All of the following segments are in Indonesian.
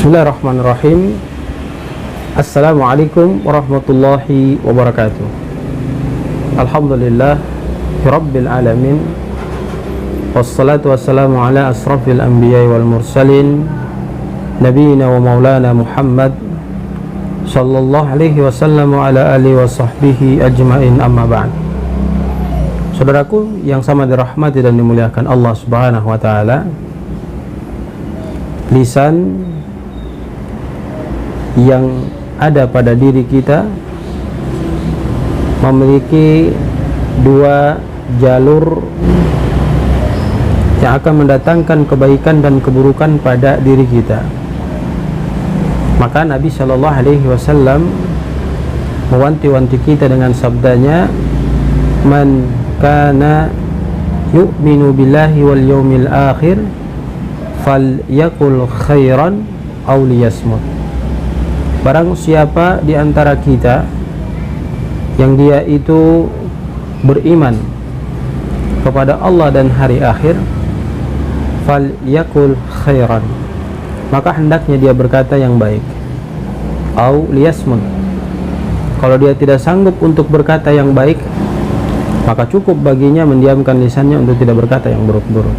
Bismillahirrahmanirrahim. Assalamualaikum warahmatullahi wabarakatuh. Alhamdulillah Rabbil alamin. Wassalatu wassalamu ala asrafil anbiya wal mursalin, nabiyina wa maulana Muhammad sallallahu alaihi wasallam wa ala alihi wa sahbihi ajma'in, amma ba'd. Saudaraku yang sama dirahmati dan dimuliakan Allah Subhanahu wa taala, lisan yang ada pada diri kita memiliki dua jalur yang akan mendatangkan kebaikan dan keburukan pada diri kita. Maka Nabi Shallallahu Alaihi Wasallam mewanti-wanti kita dengan sabdanya, "Man kana yu'minu billahi wal yawmil akhir falyakul khairan aw liyasmut." Barang siapa di antara kita yang dia itu beriman kepada Allah dan hari akhir, falyakul khairan, maka hendaknya dia berkata yang baik, au liyasmut. Kalau dia tidak sanggup untuk berkata yang baik, maka cukup baginya mendiamkan lisannya untuk tidak berkata yang buruk-buruk.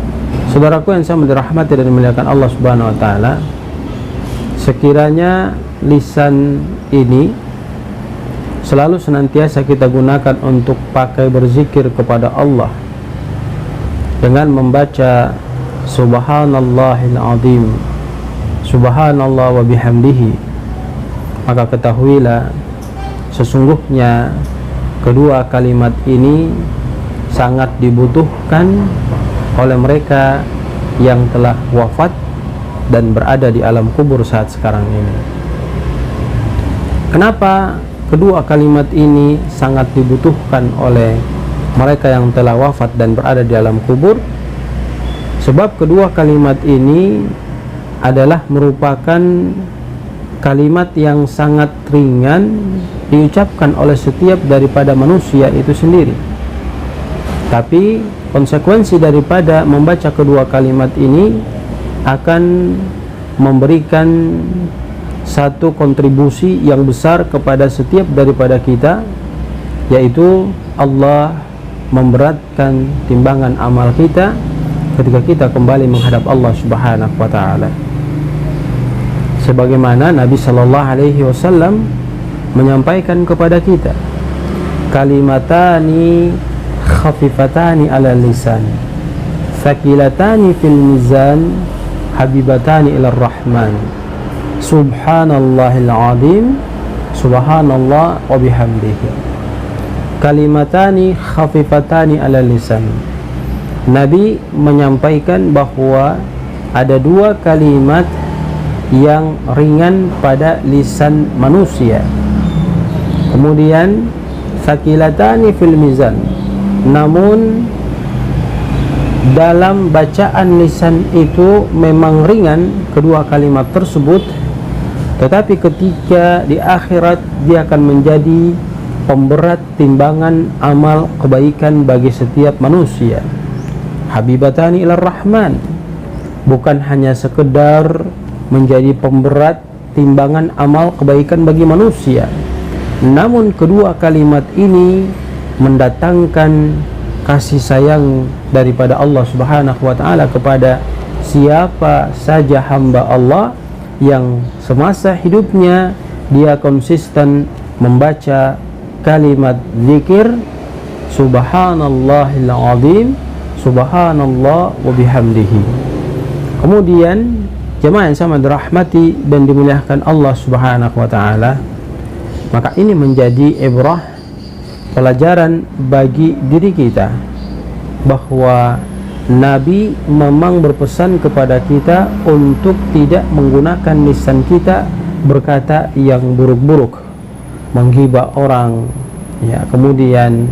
Saudaraku yang sama dirahmati dan dimuliakan Allah Subhanahu wa taala, sekiranya lisan ini selalu senantiasa kita gunakan untuk pakai berzikir kepada Allah dengan membaca subhanallahil azim, subhanallah wa bihamdihi, maka ketahuilah sesungguhnya kedua kalimat ini sangat dibutuhkan oleh mereka yang telah wafat dan berada di alam kubur saat sekarang ini. Kenapa kedua kalimat ini sangat dibutuhkan oleh mereka yang telah wafat dan berada di alam kubur? Sebab kedua kalimat ini adalah merupakan kalimat yang sangat ringan diucapkan oleh setiap daripada manusia itu sendiri. Tapi konsekuensi daripada membaca kedua kalimat ini akan memberikan satu kontribusi yang besar kepada setiap daripada kita, yaitu Allah memberatkan timbangan amal kita ketika kita kembali menghadap Allah Subhanahu wa taala. Sebagaimana Nabi sallallahu alaihi wasallam menyampaikan kepada kita, kalimatani khafifatani ala lisan, thaqilatani fil mizan, habibatani ila rahman, subhanallahil azim, subhanallah wa bihamdihi. Kalimatani khafifatani ala lisan. Nabi menyampaikan bahwa ada dua kalimat yang ringan pada lisan manusia. Kemudian thaqilatani fil mizan. Namun dalam bacaan lisan itu memang ringan kedua kalimat tersebut, tetapi ketika di akhirat dia akan menjadi pemberat timbangan amal kebaikan bagi setiap manusia. Habibatani ilar rahman, bukan hanya sekedar menjadi pemberat timbangan amal kebaikan bagi manusia, namun kedua kalimat ini mendatangkan kasih sayang daripada Allah Subhanahu wa taala kepada siapa saja hamba Allah yang semasa hidupnya dia konsisten membaca kalimat zikir subhanallahil azim, subhanallah wa bihamdihi. Kemudian jemaah yang sama dirahmati dan dimuliakan Allah Subhanahu wa taala, maka ini menjadi ibrah, pelajaran bagi diri kita bahwa Nabi memang berpesan kepada kita untuk tidak menggunakan lisan kita berkata yang buruk-buruk, menghibah orang, ya, kemudian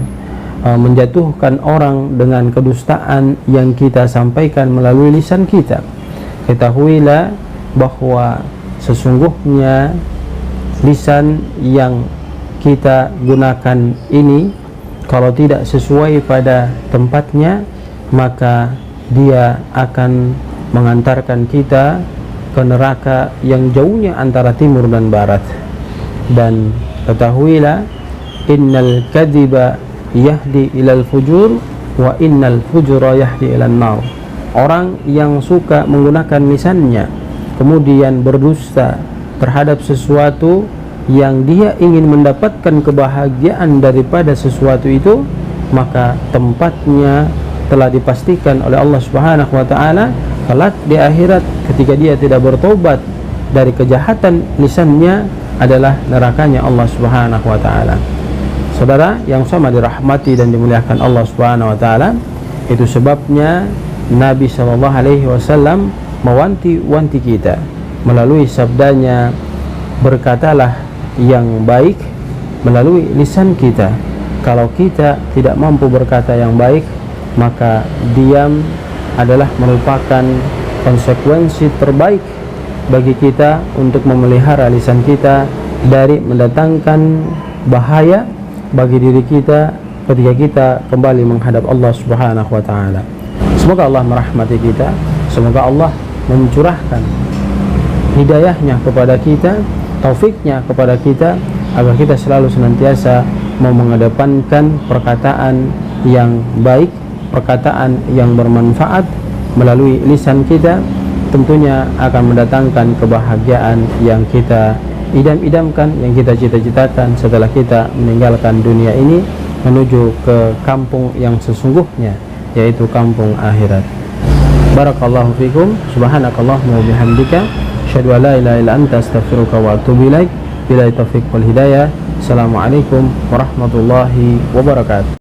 menjatuhkan orang dengan kedustaan yang kita sampaikan melalui lisan kita. Ketahuilah bahwa sesungguhnya lisan yang kita gunakan ini kalau tidak sesuai pada tempatnya, maka dia akan mengantarkan kita ke neraka yang jauhnya antara timur dan barat. Dan ketahuilah, innal kadhiba yahdi ilal fujur wa innal fujura yahdi ilan nar. Orang yang suka menggunakan lisannya kemudian berdusta terhadap sesuatu yang dia ingin mendapatkan kebahagiaan daripada sesuatu itu, maka tempatnya telah dipastikan oleh Allah Subhanahu wa taala kelak di akhirat ketika dia tidak bertobat dari kejahatan lisannya adalah nerakanya Allah Subhanahu wa taala. Saudara yang sama dirahmati dan dimuliakan Allah Subhanahu wa taala, itu sebabnya Nabi sallallahu alaihi wasallam mewanti-wanti kita melalui sabdanya, berkatalah yang baik melalui lisan kita. Kalau kita tidak mampu berkata yang baik, maka diam adalah merupakan konsekuensi terbaik bagi kita untuk memelihara lisan kita dari mendatangkan bahaya bagi diri kita ketika kita kembali menghadap Allah Subhanahu wa taala. Semoga Allah merahmati kita, semoga Allah mencurahkan hidayahnya kepada kita, taufiknya kepada kita, agar kita selalu senantiasa mau mengedepankan perkataan yang baik, perkataan yang bermanfaat melalui lisan kita. Tentunya akan mendatangkan kebahagiaan yang kita idam-idamkan, yang kita cita-citakan setelah kita meninggalkan dunia ini menuju ke kampung yang sesungguhnya, yaitu kampung akhirat. Barakallahu fikum, subhanakallahumma wa bihamdika, asyhadu an la ilaha illa anta, astaghfiruka wa atubu ilaik. Billahi taufiq wal hidayah. Assalamualaikum warahmatullahi wabarakatuh.